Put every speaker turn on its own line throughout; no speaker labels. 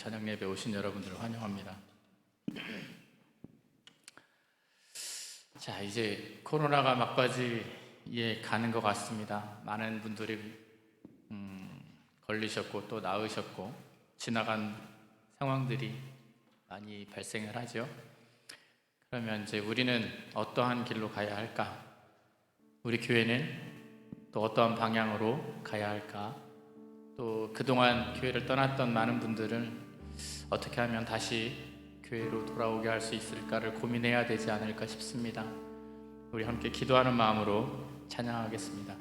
찬양 예배 오신 여러분들을 환영합니다. 자, 이제 코로나가 막바지에 가는 것 같습니다. 많은 분들이 걸리셨고 또 나으셨고 지나간 상황들이 많이 발생을 하죠. 그러면 이제 우리는 어떠한 길로 가야 할까? 우리 교회는 또 어떠한 방향으로 가야 할까? 또 그동안 교회를 떠났던 많은 분들을 어떻게 하면 다시 교회로 돌아오게 할 수 있을까를 고민해야 되지 않을까 싶습니다. 우리 함께 기도하는 마음으로 찬양하겠습니다.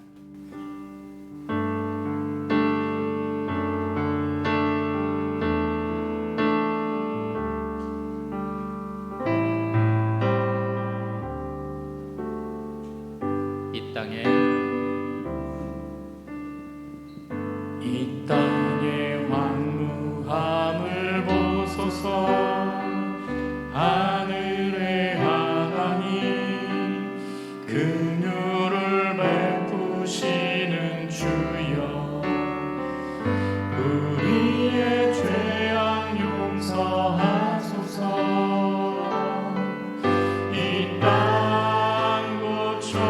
이 땅의 황무함을 보소서. 하늘의 하나님, 긍휼을 베푸시는 주여, 우리의 죄악 용서하소서. 이 땅 고쳐주소서.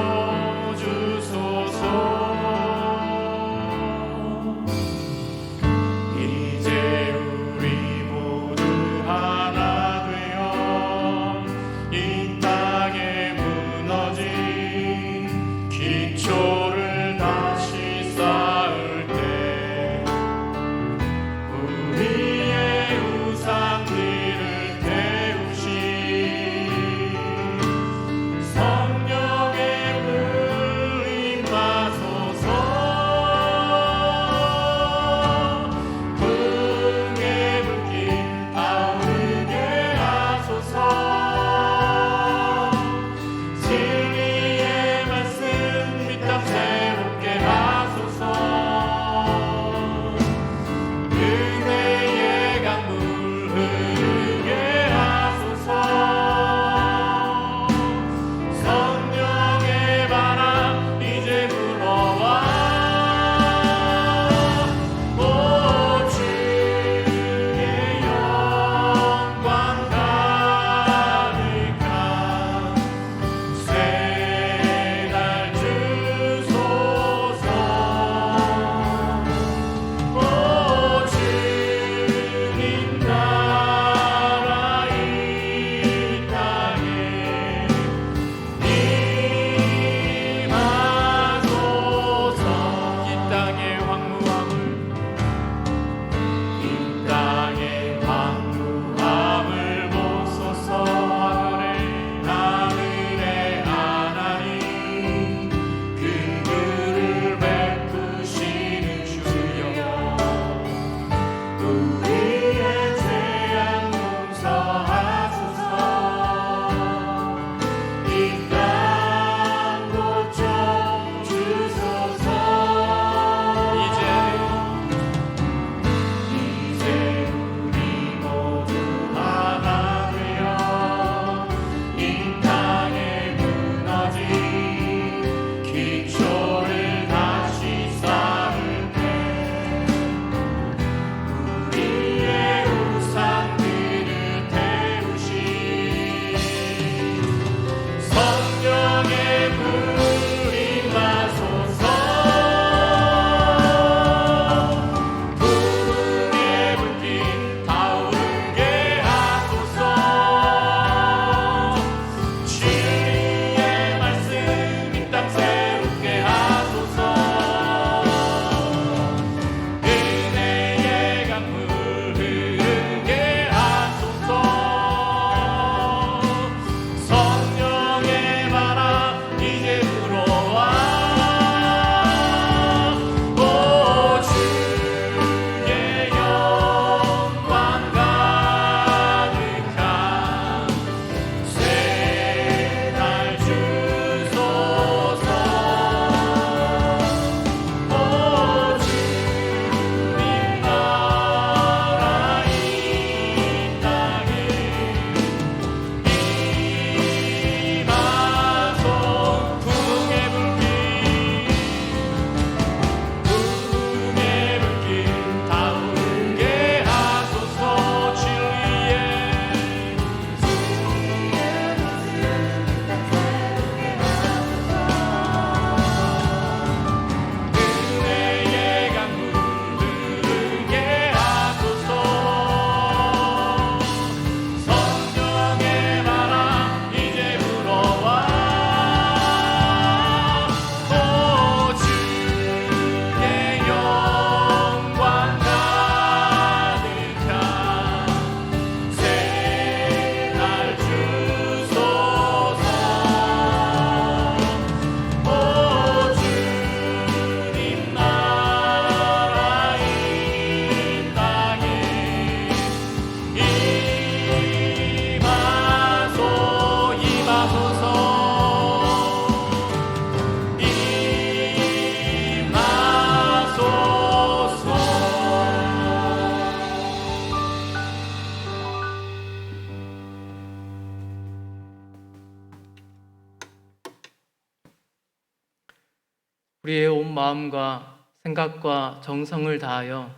우리의 온 마음과 생각과 정성을 다하여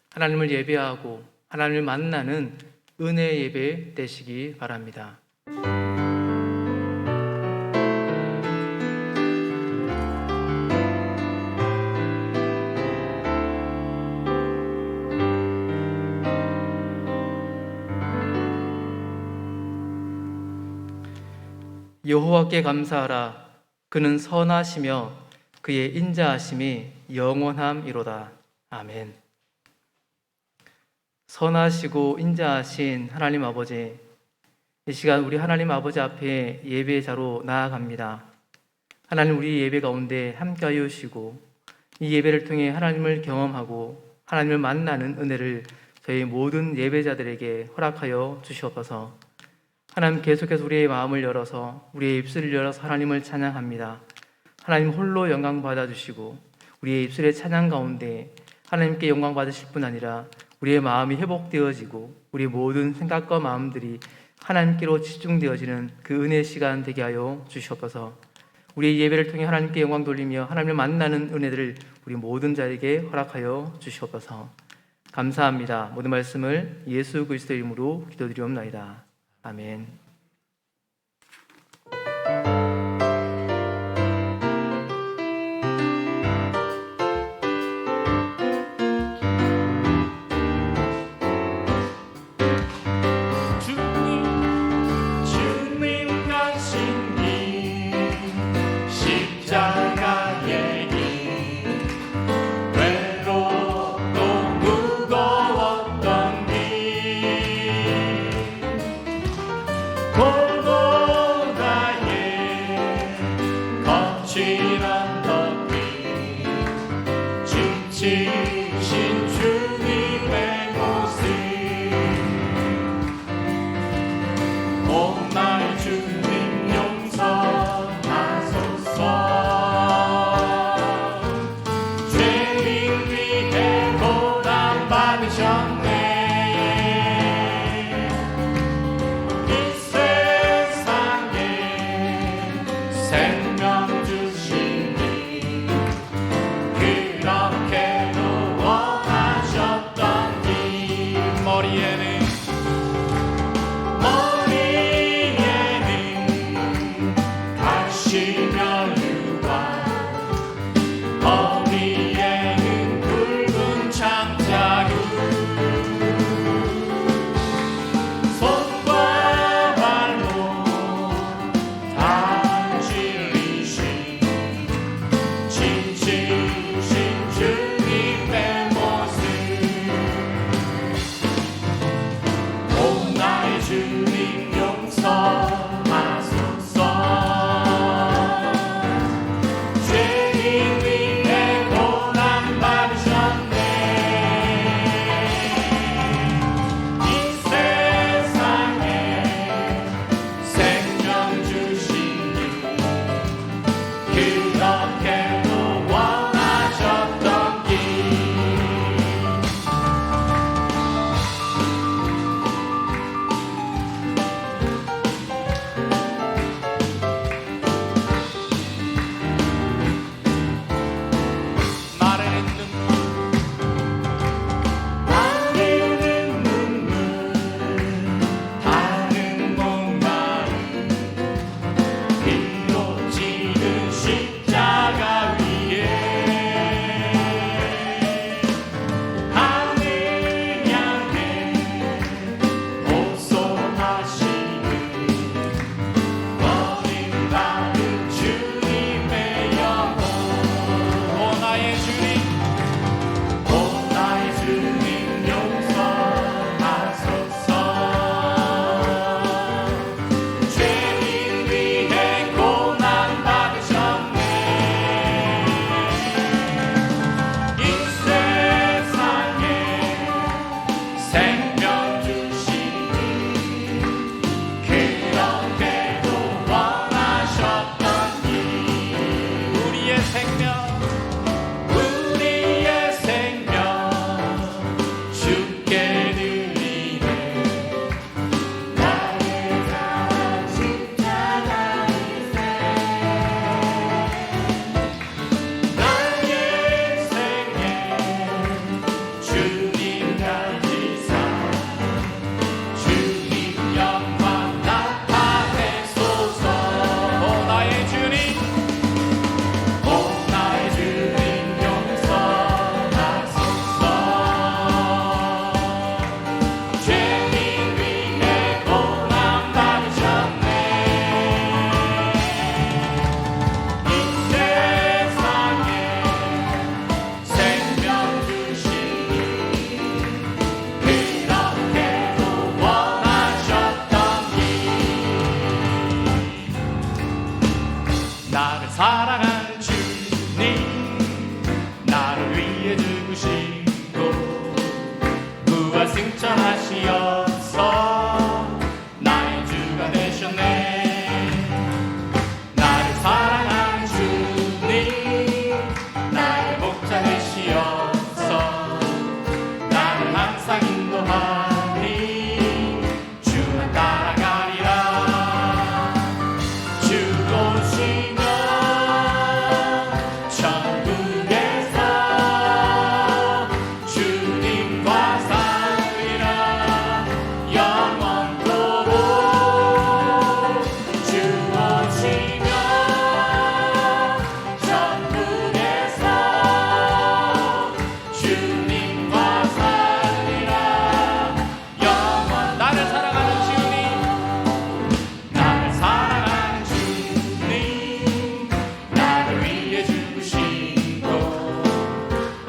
하나님을 예배하고 하나님을 만나는 은혜 예배 되시기 바랍니다. 여호와께 감사하라. 그는 선하시며 그의 인자하심이 영원함이로다. 아멘. 선하시고 인자하신 하나님 아버지, 이 시간 우리 하나님 아버지 앞에 예배자로 나아갑니다. 하나님, 우리 예배 가운데 함께하여 주시고 이 예배를 통해 하나님을 경험하고 하나님을 만나는 은혜를 저희 모든 예배자들에게 허락하여 주시옵소서. 하나님, 계속해서 우리의 마음을 열어서 우리의 입술을 열어서 하나님을 찬양합니다. 하나님 홀로 영광 받아주시고 우리의 입술의 찬양 가운데 하나님께 영광 받으실 뿐 아니라 우리의 마음이 회복되어지고 우리의 모든 생각과 마음들이 하나님께로 집중되어지는 그 은혜의 시간 되게 하여 주시옵소서. 우리의 예배를 통해 하나님께 영광 돌리며 하나님을 만나는 은혜들을 우리 모든 자에게 허락하여 주시옵소서. 감사합니다. 모든 말씀을 예수 그리스도의 이름으로 기도드리옵나이다. 아멘.
주님 가신 길 십자가의 길 외롭고 무거웠던 길 나를 사랑하는 주님, 나를 위해 죽으시고 부활 승천하시어서 나의 주가 되셨네. 나를 사랑하는 주님, 나의 목자 되시어서 나를 항상 인도하니 주만 따라가리라. 주 오시면 천국에서 주님과 살리라 영원토록. 주 오시면 천국에서 주님과 살리라 영원. 나를 사랑하는 주님, 나를 사랑하는 주님, 나를 위해 죽으시고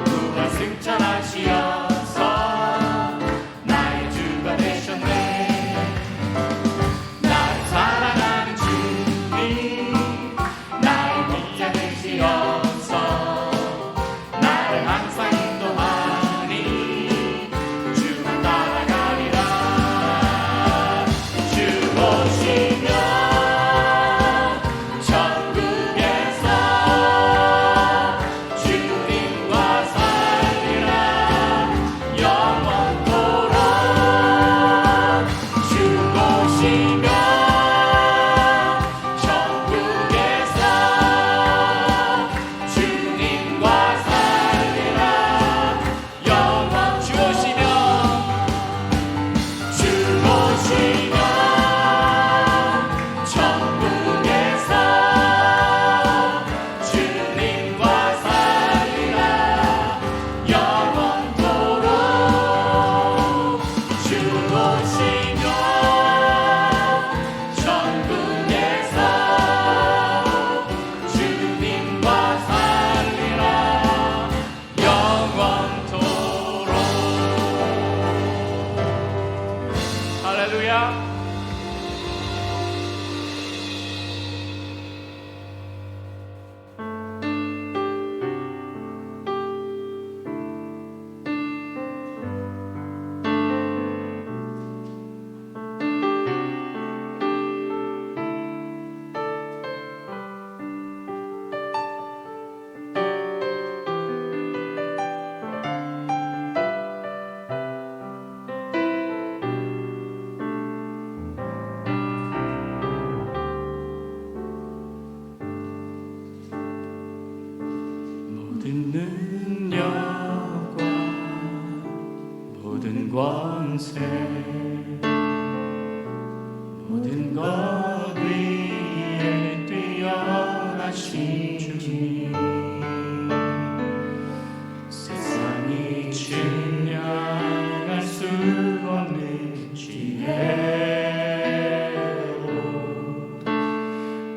부활 승천하시어서 나의 주가 되셨네. 나를 사랑하는 주님, 나를 위해 되시어서 나를 항상 인도하니 주만 따라가리라. 주 오시면 천국에서 주님과 살리라 영원토록. 주 오시면 천국에서 주님과 살리라 영원. 주 오시면, 주 오시면 천국에서 주님과 살리라 영원토록. 주 오시면 천국에서 주님과 살리라 영원토록. 할렐루야. 모든 능력과 모든 권세, 모든 것 위에 뛰어나신 주님, 세상이 측량할 수 없는 지혜로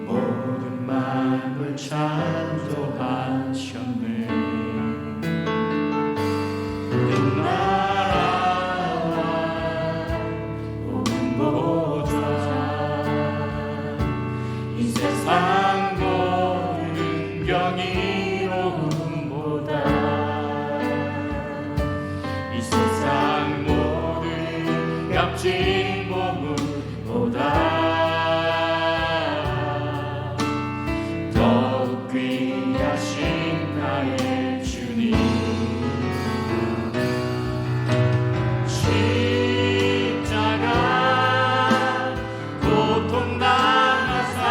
모든 만물 창조하셨네. 모든 나라와 모든 보좌, 이 세상 모든 경이로움보다, 이 세상 모든 값진 보물보다 더욱 귀하신 나의 주님, 십자가 고통 당하사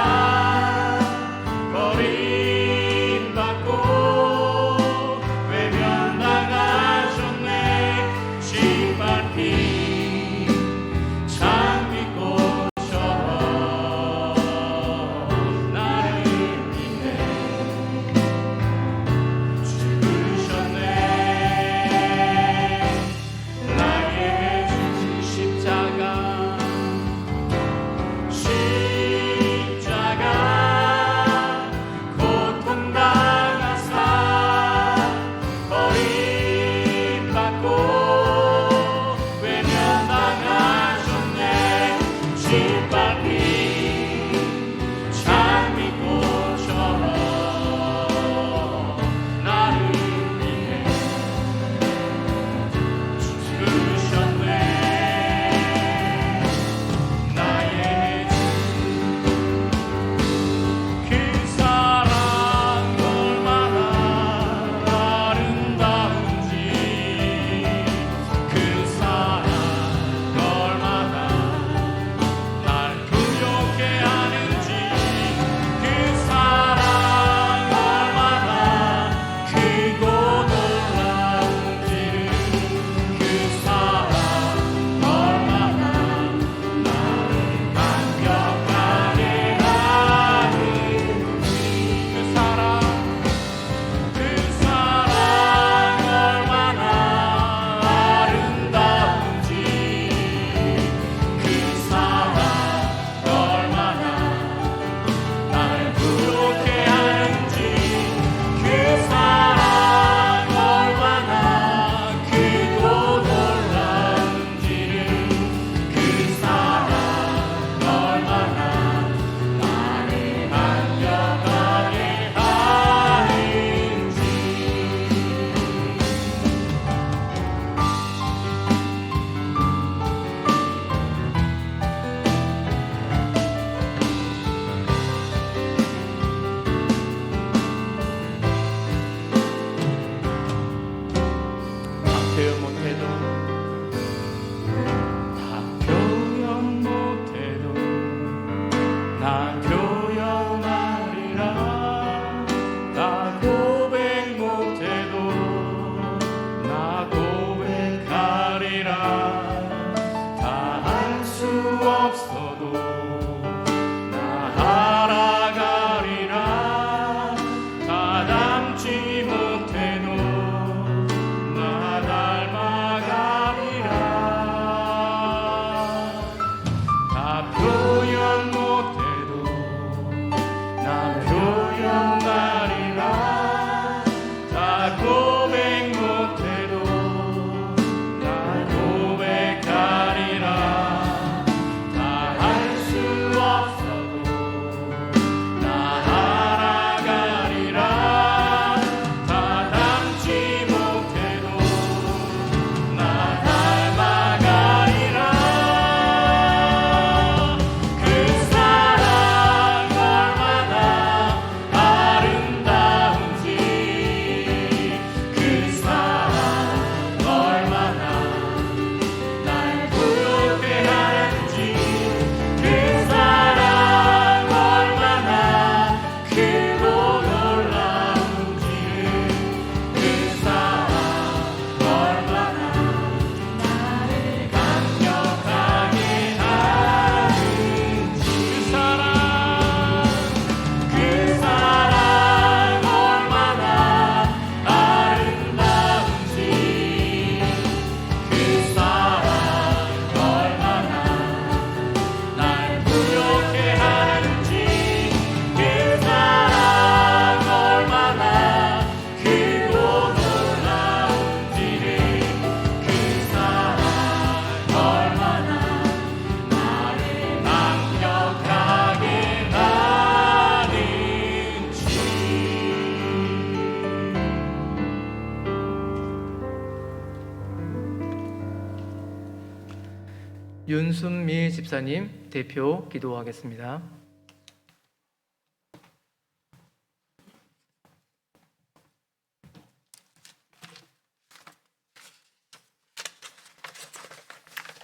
윤순미 집사님 대표 기도하겠습니다.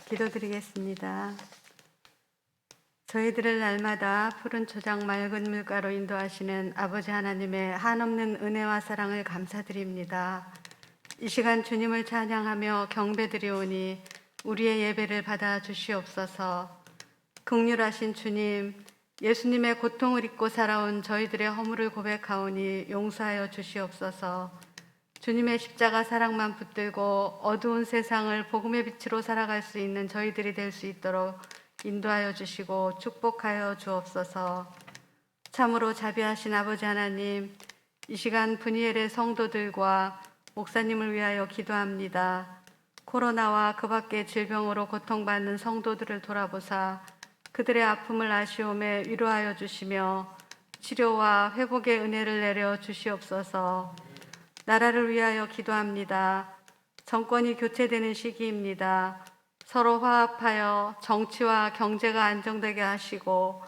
기도드리겠습니다. 저희들을 날마다 푸른 초장 맑은 물가로 인도하시는 아버지 하나님의 한없는 은혜와 사랑을 감사드립니다. 이 시간 주님을 찬양하며 경배드리오니 우리의 예배를 받아 주시옵소서. 긍휼하신 주님, 예수님의 고통을 입고 살아온 저희들의 허물을 고백하오니 용서하여 주시옵소서. 주님의 십자가 사랑만 붙들고 어두운 세상을 복음의 빛으로 살아갈 수 있는 저희들이 될 수 있도록 인도하여 주시고 축복하여 주옵소서. 참으로 자비하신 아버지 하나님, 이 시간 분이엘의 성도들과 목사님을 위하여 기도합니다. 코로나와 그 밖의 질병으로 고통받는 성도들을 돌아보사 그들의 아픔을 아시오매 위로하여 주시며 치료와 회복의 은혜를 내려 주시옵소서. 나라를 위하여 기도합니다. 정권이 교체되는 시기입니다. 서로 화합하여 정치와 경제가 안정되게 하시고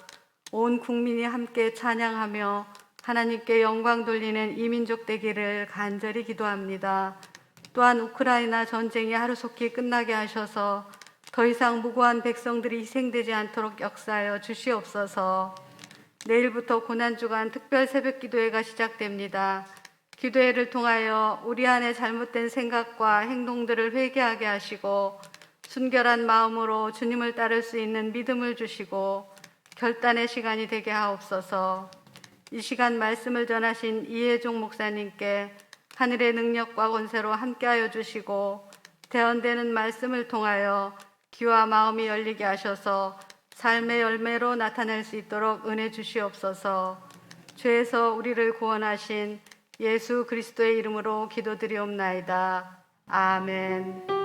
온 국민이 함께 찬양하며 하나님께 영광 돌리는 이민족 되기를 간절히 기도합니다. 또한 우크라이나 전쟁이 하루속히 끝나게 하셔서 더 이상 무고한 백성들이 희생되지 않도록 역사하여 주시옵소서. 내일부터 고난주간 특별 새벽 기도회가 시작됩니다. 기도회를 통하여 우리 안에 잘못된 생각과 행동들을 회개하게 하시고 순결한 마음으로 주님을 따를 수 있는 믿음을 주시고 결단의 시간이 되게 하옵소서. 이 시간 말씀을 전하신 이혜종 목사님께 하늘의 능력과 권세로 함께하여 주시고 대언되는 말씀을 통하여 귀와 마음이 열리게 하셔서 삶의 열매로 나타낼 수 있도록 은혜 주시옵소서. 죄에서 우리를 구원하신 예수 그리스도의 이름으로 기도드리옵나이다. 아멘.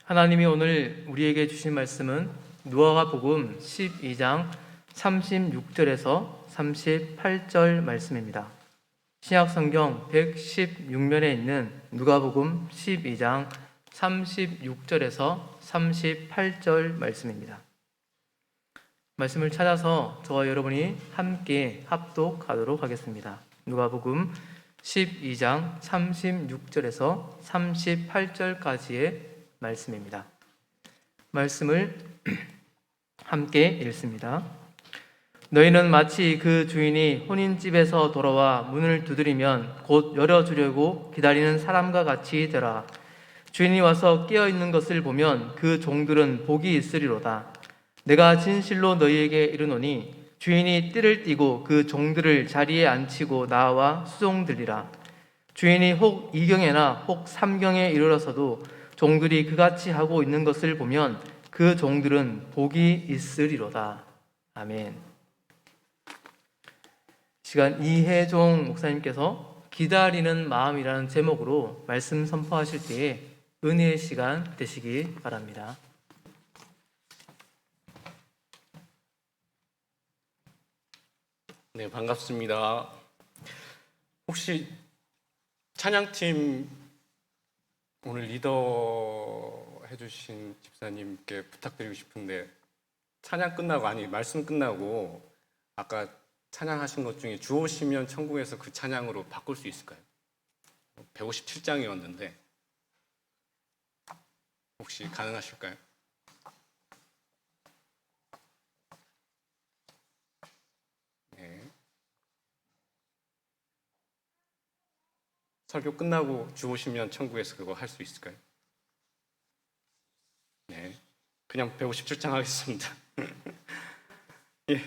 하나님이 오늘 우리에게 주신 말씀은 누가복음 12장 36절에서 38절 말씀입니다. 신약성경 116면에 있는 누가복음 12장 36절에서 38절 말씀입니다. 말씀을 찾아서 저와 여러분이 함께 합독하도록 하겠습니다. 누가복음 12장 36절에서 38절까지의 말씀입니다. 말씀을 함께 읽습니다. 너희는 마치 그 주인이 혼인집에서 돌아와 문을 두드리면 곧 열어주려고 기다리는 사람과 같이 되라. 주인이 와서 깨어있는 것을 보면 그 종들은 복이 있으리로다. 내가 진실로 너희에게 이르노니 주인이 띠를 띠고 그 종들을 자리에 앉히고 나와 수종들리라. 주인이 혹 2경에나 혹 3경에 이르러서도 종들이 그같이 하고 있는 것을 보면 그 종들은 복이 있으리로다. 아멘. 시간 이혜종 목사님께서 기다리는 마음이라는 제목으로 말씀 선포하실 때에 은혜의 시간 되시기 바랍니다.
네, 반갑습니다. 혹시 찬양팀 오늘 리더 해주신 집사님께 부탁드리고 싶은데 찬양 끝나고 말씀 끝나고 아까 찬양하신 것 중에 주오시면 천국에서 그 찬양으로 바꿀 수 있을까요? 157장이었는데 혹시 가능하실까요? 네. 설교 끝나고 주오시면 천국에서 그거 할 수 있을까요? 네, 그냥 157장 하겠습니다. 예.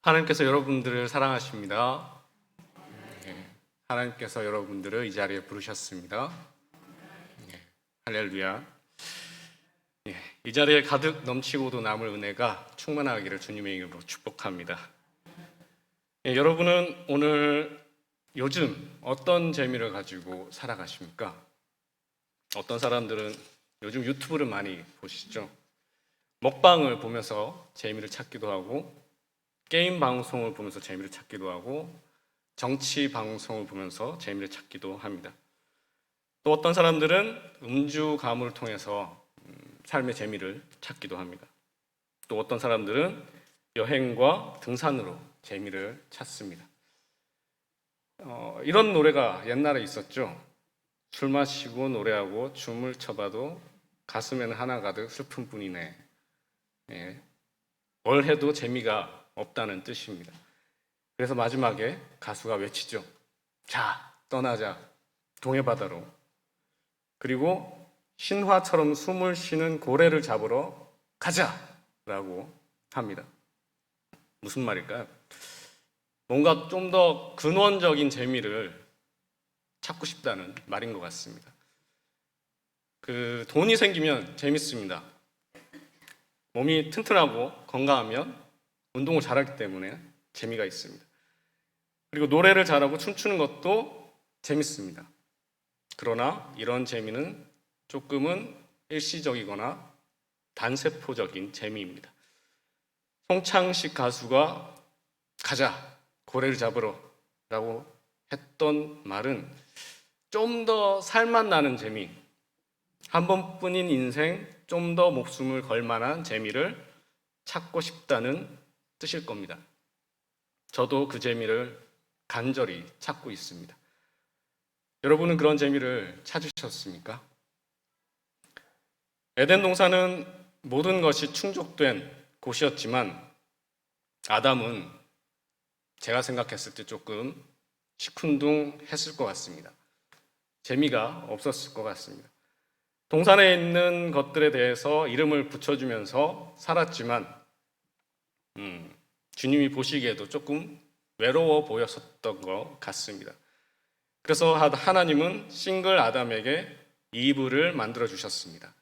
하나님께서 여러분들을 사랑하십니다. 예. 하나님께서 여러분들을 이 자리에 부르셨습니다. 예. 할렐루야. 예. 이 자리에 가득 넘치고도 남을 은혜가 충만하기를 주님의 이름으로 축복합니다. 여러분은 오늘 요즘 어떤 재미를 가지고 살아가십니까? 어떤 사람들은 요즘 유튜브를 많이 보시죠. 먹방을 보면서 재미를 찾기도 하고, 게임 방송을 보면서 재미를 찾기도 하고, 정치 방송을 보면서 재미를 찾기도 합니다. 또 어떤 사람들은 음주 가무를 통해서 삶의 재미를 찾기도 합니다. 또 어떤 사람들은 여행과 등산으로 재미를 찾습니다. 이런 노래가 옛날에 있었죠. 술 마시고 노래하고 춤을 춰봐도 가슴에는 하나 가득 슬픔뿐이네. 예, 뭘 해도 재미가 없다는 뜻입니다. 그래서 마지막에 가수가 외치죠. 자, 떠나자. 동해바다로. 그리고 신화처럼 숨을 쉬는 고래를 잡으러 가자라고 합니다. 무슨 말일까요? 뭔가 좀 더 근원적인 재미를 찾고 싶다는 말인 것 같습니다. 돈이 생기면 재밌습니다. 몸이 튼튼하고 건강하면 운동을 잘하기 때문에 재미가 있습니다. 그리고 노래를 잘하고 춤추는 것도 재밌습니다. 그러나 이런 재미는 조금은 일시적이거나 단세포적인 재미입니다. 송창식 가수가 가자, 고래를 잡으러 라고 했던 말은 좀 더 살맛 나는 재미, 한 번뿐인 인생 좀 더 목숨을 걸 만한 재미를 찾고 싶다는 뜻일 겁니다. 저도 그 재미를 간절히 찾고 있습니다. 여러분은 그런 재미를 찾으셨습니까? 에덴 동산은 모든 것이 충족된 곳이었지만 아담은 제가 생각했을 때 조금 시큰둥했을 것 같습니다. 재미가 없었을 것 같습니다. 동산에 있는 것들에 대해서 이름을 붙여주면서 살았지만 주님이 보시기에도 조금 외로워 보였었던 것 같습니다. 그래서 하나님은 싱글 아담에게 이브를 만들어 주셨습니다.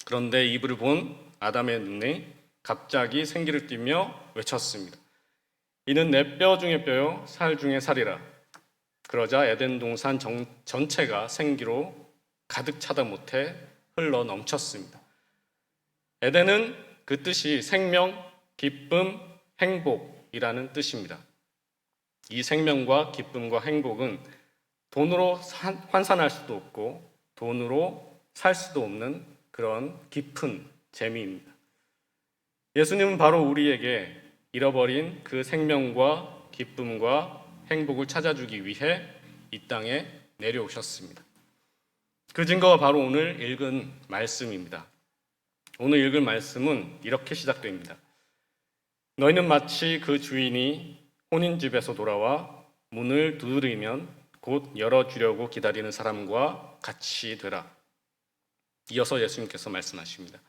그런데 이브를 본 아담의 눈에 갑자기 생기를 띠며 외쳤습니다. 이는 내 뼈 중에 뼈요 살 중에 살이라. 그러자 에덴 동산 전체가 생기로 가득 차다 못해 흘러 넘쳤습니다. 에덴은 그 뜻이 생명, 기쁨, 행복이라는 뜻입니다. 이 생명과 기쁨과 행복은 돈으로 환산할 수도 없고 돈으로 살 수도 없는 그런 깊은 재미입니다. 예수님은 바로 우리에게 잃어버린 그 생명과 기쁨과 행복을 찾아주기 위해 이 땅에 내려오셨습니다. 그 증거가 바로 오늘 읽은 말씀입니다. 오늘 읽을 말씀은 이렇게 시작됩니다. 너희는 마치 그 주인이 혼인집에서 돌아와 문을 두드리면 곧 열어주려고 기다리는 사람과 같이 되라. 이어서 예수님께서 말씀하십니다.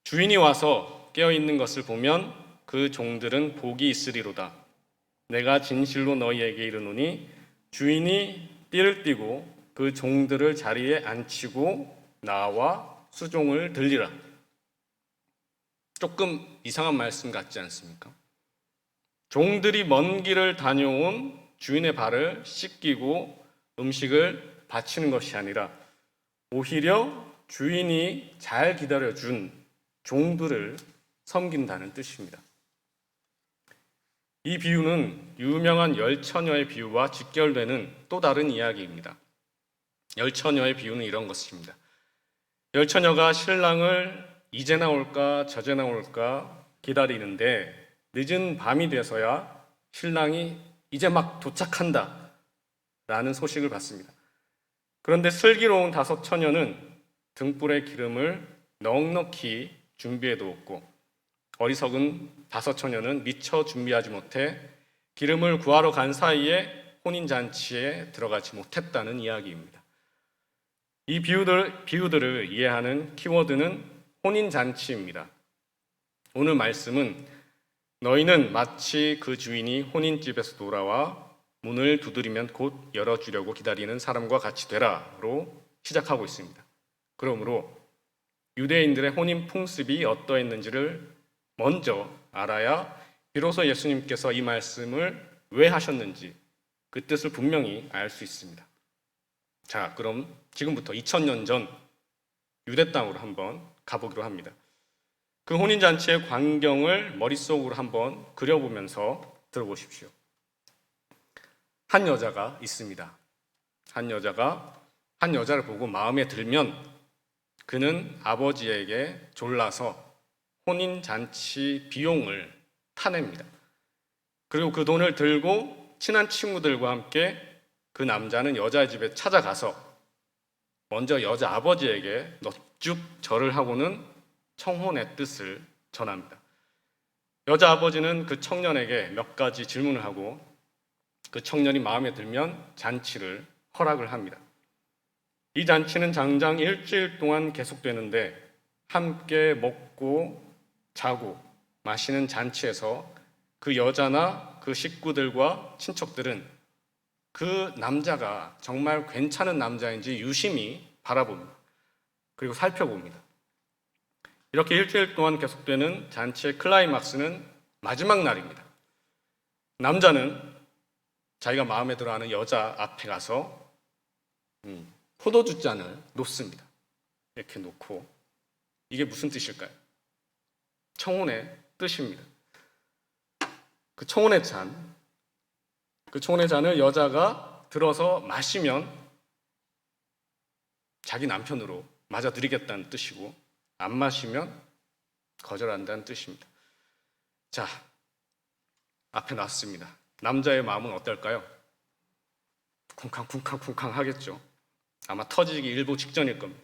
주인이 와서 깨어있는 것을 보면 그 종들은 복이 있으리로다. 내가 진실로 너희에게 이르노니 주인이 띠를 띠고 그 종들을 자리에 앉히고 나와 수종을 들리라. 조금 이상한 말씀 같지 않습니까? 종들이 먼 길을 다녀온 주인의 발을 씻기고 음식을 바치는 것이 아니라 오히려 주인이 잘 기다려준 종들을 섬긴다는 뜻입니다. 이 비유는 유명한 열처녀의 비유와 직결되는 또 다른 이야기입니다. 열처녀의 비유는 이런 것입니다. 열처녀가 신랑을 이제 나올까 저제 나올까 기다리는데 늦은 밤이 돼서야 신랑이 이제 막 도착한다 라는 소식을 받습니다. 그런데 슬기로운 다섯 처녀는 등불에 기름을 넉넉히 준비해 두었고 어리석은 다섯 처녀는 미처 준비하지 못해 기름을 구하러 간 사이에 혼인잔치에 들어가지 못했다는 이야기입니다. 이 비유들을 이해하는 키워드는 혼인잔치입니다. 오늘 말씀은 너희는 마치 그 주인이 혼인집에서 돌아와 문을 두드리면 곧 열어주려고 기다리는 사람과 같이 되라로 시작하고 있습니다. 그러므로 유대인들의 혼인 풍습이 어떠했는지를 먼저 알아야 비로소 예수님께서 이 말씀을 왜 하셨는지 그 뜻을 분명히 알 수 있습니다. 자, 그럼 지금부터 2000년 전 유대 땅으로 한번 가보기로 합니다. 그 혼인잔치의 광경을 머릿속으로 한번 그려보면서 들어보십시오. 한 여자가 있습니다. 한 여자가 한 여자를 보고 마음에 들면 그는 아버지에게 졸라서 혼인잔치 비용을 타냅니다. 그리고 그 돈을 들고 친한 친구들과 함께 그 남자는 여자 집에 찾아가서 먼저 여자 아버지에게 넙죽 절을 하고는 청혼의 뜻을 전합니다. 여자 아버지는 그 청년에게 몇 가지 질문을 하고 그 청년이 마음에 들면 잔치를 허락을 합니다. 이 잔치는 장장 일주일 동안 계속되는데 함께 먹고 자고 마시는 잔치에서 그 여자나 그 식구들과 친척들은 그 남자가 정말 괜찮은 남자인지 유심히 바라봅니다. 그리고 살펴봅니다. 이렇게 일주일 동안 계속되는 잔치의 클라이막스는 마지막 날입니다. 남자는 자기가 마음에 들어하는 여자 앞에 가서 포도주 잔을 놓습니다. 이렇게 놓고 이게 무슨 뜻일까요? 청혼의 뜻입니다. 그 청혼의 잔을 여자가 들어서 마시면 자기 남편으로 맞아들이겠다는 뜻이고 안 마시면 거절한다는 뜻입니다. 자, 앞에 놨습니다. 남자의 마음은 어떨까요? 쿵쾅쿵쾅쿵쾅 하겠죠. 아마 터지기 일보 직전일 겁니다.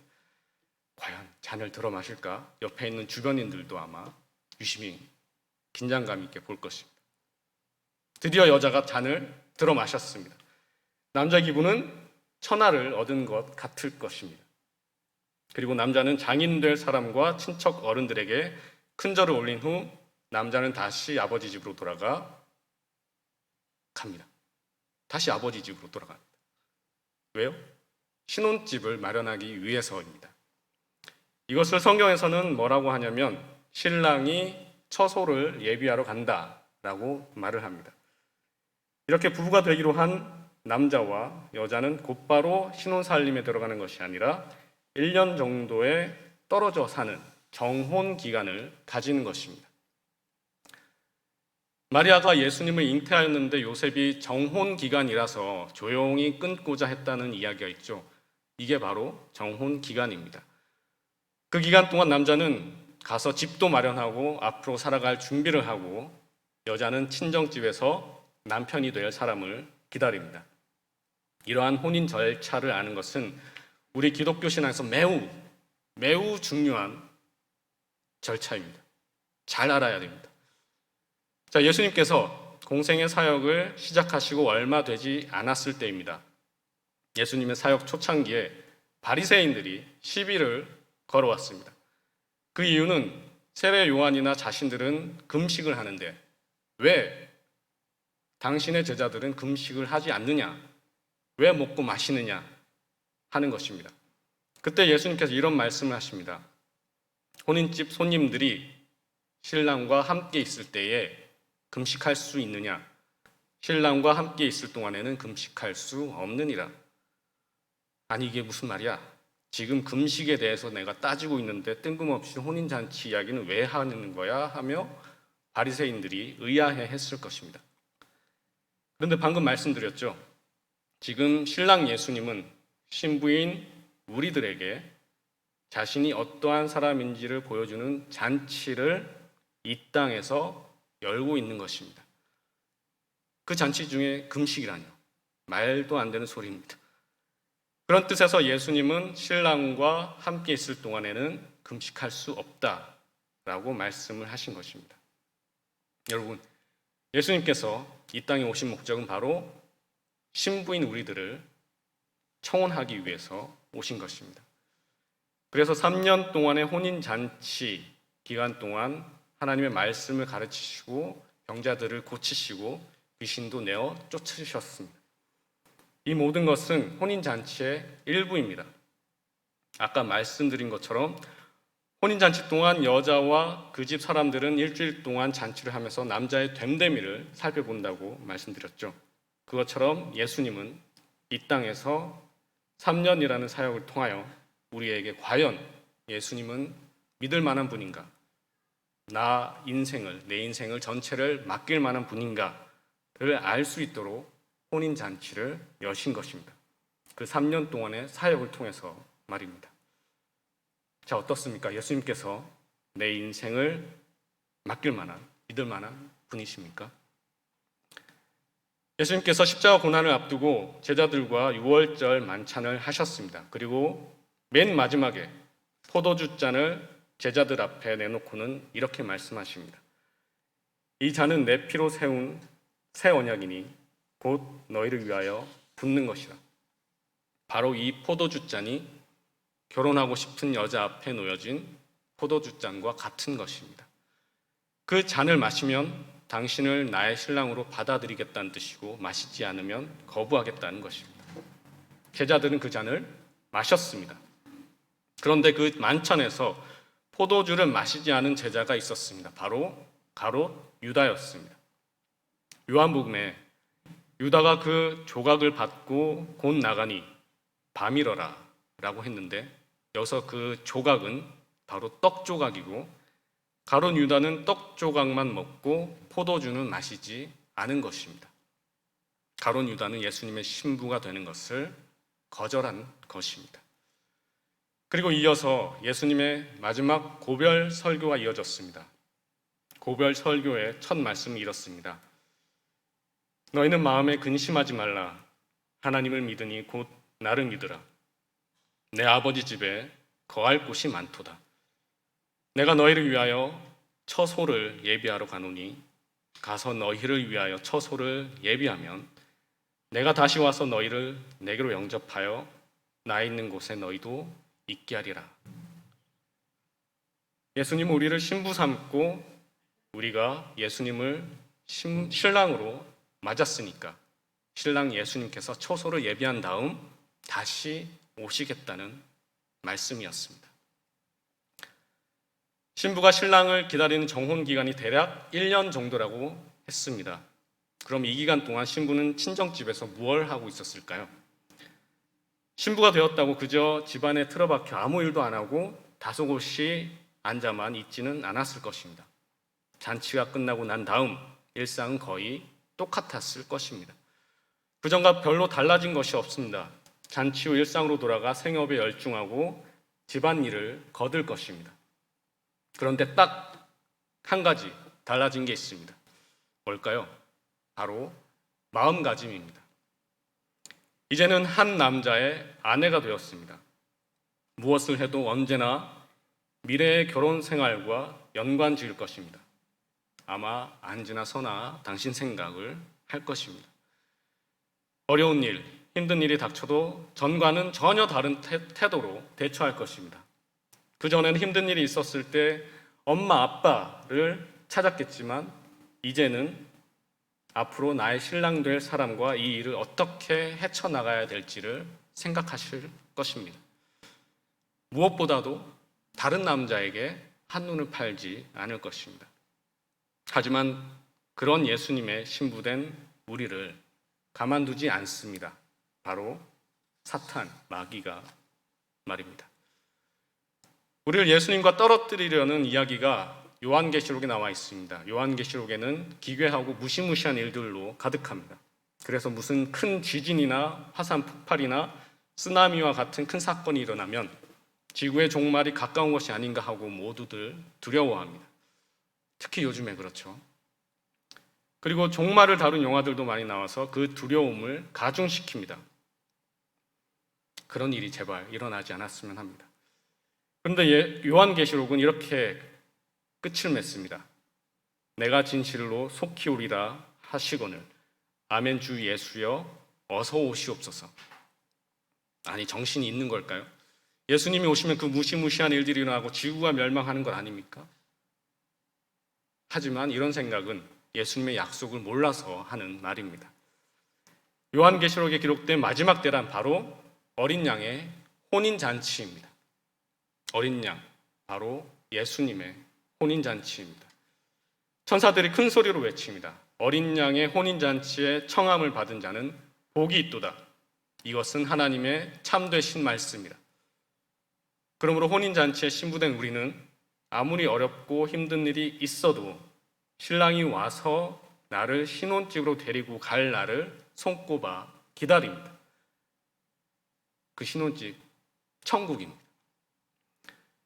과연 잔을 들어 마실까? 옆에 있는 주변인들도 아마 유심히 긴장감 있게 볼 것입니다. 드디어 여자가 잔을 들어 마셨습니다. 남자 기분은 천하를 얻은 것 같을 것입니다. 그리고 남자는 장인 될 사람과 친척 어른들에게 큰 절을 올린 후 남자는 다시 아버지 집으로 돌아가 갑니다. 다시 아버지 집으로 돌아갑니다. 왜요? 신혼집을 마련하기 위해서입니다. 이것을 성경에서는 뭐라고 하냐면 신랑이 처소를 예비하러 간다라고 말을 합니다. 이렇게 부부가 되기로 한 남자와 여자는 곧바로 신혼살림에 들어가는 것이 아니라 1년 정도의 떨어져 사는 정혼 기간을 가지는 것입니다. 마리아가 예수님을 잉태하였는데 요셉이 정혼 기간이라서 조용히 끊고자 했다는 이야기가 있죠. 이게 바로 정혼 기간입니다. 그 기간 동안 남자는 가서 집도 마련하고 앞으로 살아갈 준비를 하고 여자는 친정집에서 남편이 될 사람을 기다립니다. 이러한 혼인 절차를 아는 것은 우리 기독교 신앙에서 매우 중요한 절차입니다. 잘 알아야 됩니다. 자, 예수님께서 공생의 사역을 시작하시고 얼마 되지 않았을 때입니다. 예수님의 사역 초창기에 바리새인들이 시비를 걸어왔습니다. 그 이유는 세례 요한이나 자신들은 금식을 하는데 왜 당신의 제자들은 금식을 하지 않느냐? 왜 먹고 마시느냐? 하는 것입니다. 그때 예수님께서 이런 말씀을 하십니다. 혼인집 손님들이 신랑과 함께 있을 때에 금식할 수 있느냐? 신랑과 함께 있을 동안에는 금식할 수 없느니라. 아니 이게 무슨 말이야? 지금 금식에 대해서 내가 따지고 있는데 뜬금없이 혼인잔치 이야기는 왜 하는 거야? 하며 바리새인들이 의아해 했을 것입니다. 그런데 방금 말씀드렸죠. 지금 신랑 예수님은 신부인 우리들에게 자신이 어떠한 사람인지를 보여주는 잔치를 이 땅에서 열고 있는 것입니다. 그 잔치 중에 금식이라뇨. 말도 안 되는 소리입니다. 그런 뜻에서 예수님은 신랑과 함께 있을 동안에는 금식할 수 없다라고 말씀을 하신 것입니다. 여러분, 예수님께서 이 땅에 오신 목적은 바로 신부인 우리들을 청혼하기 위해서 오신 것입니다. 그래서 3년 동안의 혼인잔치 기간 동안 하나님의 말씀을 가르치시고 병자들을 고치시고 귀신도 내어 쫓으셨습니다. 이 모든 것은 혼인잔치의 일부입니다. 아까 말씀드린 것처럼 혼인잔치 동안 여자와 그 집 사람들은 일주일 동안 잔치를 하면서 남자의 됨됨이를 살펴본다고 말씀드렸죠. 그것처럼 예수님은 이 땅에서 3년이라는 사역을 통하여 우리에게 과연 예수님은 믿을 만한 분인가, 내 인생을 전체를 맡길 만한 분인가를 알 수 있도록 혼인잔치를 여신 것입니다. 그 3년 동안의 사역을 통해서 말입니다. 자, 어떻습니까? 예수님께서 내 인생을 맡길 만한, 믿을 만한 분이십니까? 예수님께서 십자가 고난을 앞두고 제자들과 유월절 만찬을 하셨습니다. 그리고 맨 마지막에 포도주 잔을 제자들 앞에 내놓고는 이렇게 말씀하십니다. 이 잔은 내 피로 세운 새 언약이니 곧 너희를 위하여 붓는 것이라. 바로 이 포도주 잔이 결혼하고 싶은 여자 앞에 놓여진 포도주 잔과 같은 것입니다. 그 잔을 마시면 당신을 나의 신랑으로 받아들이겠다는 뜻이고 마시지 않으면 거부하겠다는 것입니다. 제자들은 그 잔을 마셨습니다. 그런데 그 만찬에서 포도주를 마시지 않은 제자가 있었습니다. 바로 가롯 유다였습니다. 요한복음에 유다가 그 조각을 받고 곧 나가니 밤이러라 라고 했는데 여기서 그 조각은 바로 떡 조각이고 가롯 유다는 떡 조각만 먹고 포도주는 마시지 않은 것입니다. 가롯 유다는 예수님의 신부가 되는 것을 거절한 것입니다. 그리고 이어서 예수님의 마지막 고별 설교가 이어졌습니다. 고별 설교의 첫 말씀이 이렇습니다. 너희는 마음에 근심하지 말라. 하나님을 믿으니 곧 나를 믿으라. 내 아버지 집에 거할 곳이 많도다. 내가 너희를 위하여 처소를 예비하러 가노니 가서 너희를 위하여 처소를 예비하면 내가 다시 와서 너희를 내게로 영접하여 나 있는 곳에 너희도 있게 하리라. 예수님은 우리를 신부 삼고 우리가 예수님을 신랑으로 맞았으니까 신랑 예수님께서 처소를 예비한 다음 다시 오시겠다는 말씀이었습니다. 신부가 신랑을 기다리는 정혼 기간이 대략 1년 정도라고 했습니다. 그럼 이 기간 동안 신부는 친정집에서 무엇을 하고 있었을까요? 신부가 되었다고 그저 집안에 틀어박혀 아무 일도 안 하고 다소곳이 앉아만 있지는 않았을 것입니다. 잔치가 끝나고 난 다음 일상은 거의 똑같았을 것입니다. 그전과 별로 달라진 것이 없습니다. 잔치 후 일상으로 돌아가 생업에 열중하고 집안일을 거둘 것입니다. 그런데 딱 한 가지 달라진 게 있습니다. 뭘까요? 바로 마음가짐입니다. 이제는 한 남자의 아내가 되었습니다. 무엇을 해도 언제나 미래의 결혼 생활과 연관 지을 것입니다. 아마 안지나 서나 당신 생각을 할 것입니다. 어려운 일, 힘든 일이 닥쳐도 전과는 전혀 다른 태도로 대처할 것입니다. 그전에는 힘든 일이 있었을 때 엄마, 아빠를 찾았겠지만 이제는 앞으로 나의 신랑 될 사람과 이 일을 어떻게 헤쳐나가야 될지를 생각하실 것입니다. 무엇보다도 다른 남자에게 한눈을 팔지 않을 것입니다. 하지만 그런 예수님의 신부된 우리를 가만두지 않습니다. 바로 사탄, 마귀가 말입니다. 우리를 예수님과 떨어뜨리려는 이야기가 요한계시록에 나와 있습니다. 요한계시록에는 기괴하고 무시무시한 일들로 가득합니다. 그래서 무슨 큰 지진이나 화산 폭발이나 쓰나미와 같은 큰 사건이 일어나면 지구의 종말이 가까운 것이 아닌가 하고 모두들 두려워합니다. 특히 요즘에 그렇죠. 그리고 종말을 다룬 영화들도 많이 나와서 그 두려움을 가중시킵니다. 그런 일이 제발 일어나지 않았으면 합니다. 그런데 요한계시록은 이렇게 끝을 맺습니다. 내가 진실로 속히 오리라 하시거늘 아멘 주 예수여 어서 오시옵소서. 아니 정신이 있는 걸까요? 예수님이 오시면 그 무시무시한 일들이 일어나고 지구가 멸망하는 것 아닙니까? 하지만 이런 생각은 예수님의 약속을 몰라서 하는 말입니다. 요한계시록에 기록된 마지막 때란 바로 어린 양의 혼인잔치입니다. 어린 양, 바로 예수님의 혼인잔치입니다. 천사들이 큰 소리로 외칩니다. 어린 양의 혼인잔치에 청함을 받은 자는 복이 있도다. 이것은 하나님의 참되신 말씀이라. 그러므로 혼인잔치에 신부된 우리는 아무리 어렵고 힘든 일이 있어도 신랑이 와서 나를 신혼집으로 데리고 갈 날을 손꼽아 기다립니다. 그 신혼집, 천국입니다.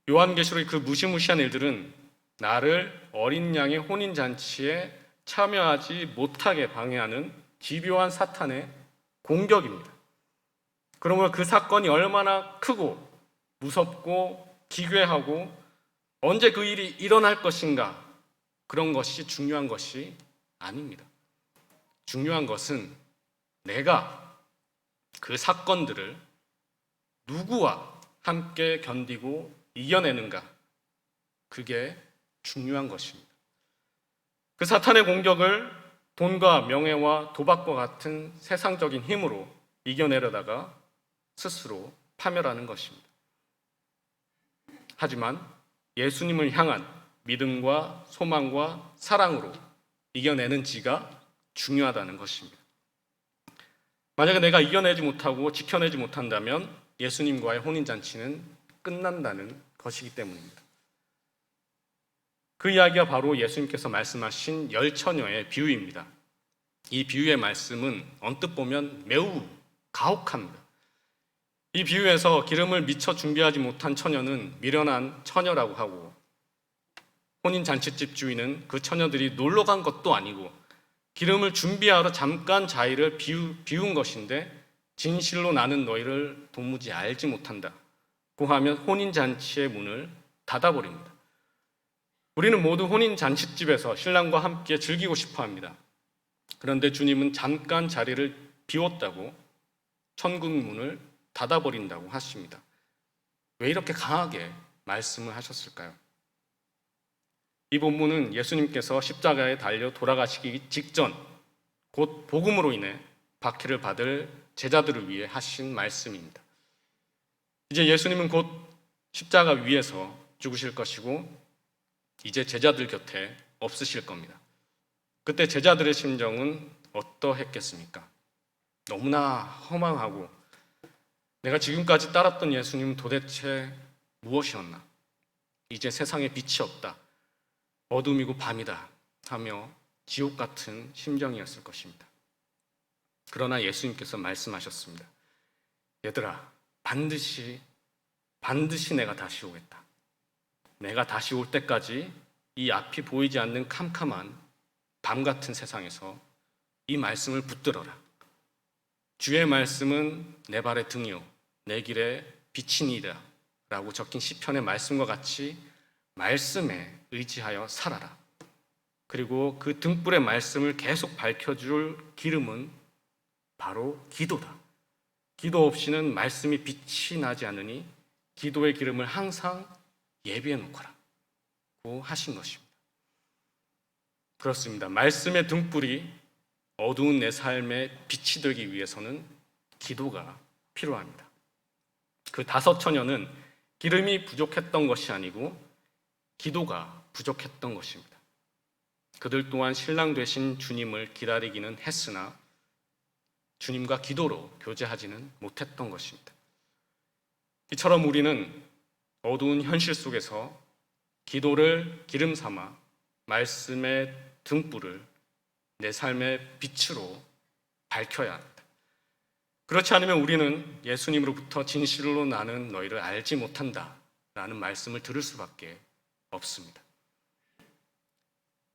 요한계시록의 그 무시무시한 일들은 나를 어린 양의 혼인잔치에 참여하지 못하게 방해하는 기묘한 사탄의 공격입니다. 그러므로 그 사건이 얼마나 크고 무섭고 기괴하고 언제 그 일이 일어날 것인가, 그런 것이 중요한 것이 아닙니다. 중요한 것은 내가 그 사건들을 누구와 함께 견디고 이겨내는가, 그게 중요한 것입니다. 그 사탄의 공격을 돈과 명예와 도박과 같은 세상적인 힘으로 이겨내려다가 스스로 파멸하는 것입니다. 하지만 예수님을 향한 믿음과 소망과 사랑으로 이겨내는 지가 중요하다는 것입니다. 만약에 내가 이겨내지 못하고 지켜내지 못한다면 예수님과의 혼인잔치는 끝난다는 것이기 때문입니다. 그 이야기가 바로 예수님께서 말씀하신 열 처녀의 비유입니다. 이 비유의 말씀은 언뜻 보면 매우 가혹합니다. 이 비유에서 기름을 미처 준비하지 못한 처녀는 미련한 처녀라고 하고, 혼인잔치집 주인은 그 처녀들이 놀러 간 것도 아니고 기름을 준비하러 잠깐 자리를 비운 것인데 진실로 나는 너희를 도무지 알지 못한다 고 하면 혼인잔치의 문을 닫아버립니다. 우리는 모두 혼인잔치집에서 신랑과 함께 즐기고 싶어 합니다. 그런데 주님은 잠깐 자리를 비웠다고 천국 문을 닫아버린다고 하십니다. 왜 이렇게 강하게 말씀을 하셨을까요? 이 본문은 예수님께서 십자가에 달려 돌아가시기 직전 곧 복음으로 인해 박해를 받을 제자들을 위해 하신 말씀입니다. 이제 예수님은 곧 십자가 위에서 죽으실 것이고 이제 제자들 곁에 없으실 겁니다. 그때 제자들의 심정은 어떠했겠습니까? 너무나 허망하고 내가 지금까지 따랐던 예수님은 도대체 무엇이었나? 이제 세상에 빛이 없다. 어둠이고 밤이다 하며 지옥 같은 심정이었을 것입니다. 그러나 예수님께서 말씀하셨습니다. 얘들아, 반드시 내가 다시 오겠다. 내가 다시 올 때까지 이 앞이 보이지 않는 캄캄한 밤 같은 세상에서 이 말씀을 붙들어라. 주의 말씀은 내 발의 등이요 내 길에 빛이니이다 라고 적힌 시편의 말씀과 같이 말씀에 의지하여 살아라. 그리고 그 등불의 말씀을 계속 밝혀줄 기름은 바로 기도다. 기도 없이는 말씀이 빛이 나지 않으니 기도의 기름을 항상 예비해 놓거라고 하신 것입니다. 그렇습니다. 말씀의 등불이 어두운 내 삶에 빛이 되기 위해서는 기도가 필요합니다. 그 5 처녀는 기름이 부족했던 것이 아니고 기도가 부족했던 것입니다. 그들 또한 신랑 되신 주님을 기다리기는 했으나 주님과 기도로 교제하지는 못했던 것입니다. 이처럼 우리는 어두운 현실 속에서 기도를 기름 삼아 말씀의 등불을 내 삶의 빛으로 밝혀야 합니다. 그렇지 않으면 우리는 예수님으로부터 진실로 나는 너희를 알지 못한다 라는 말씀을 들을 수밖에 없습니다.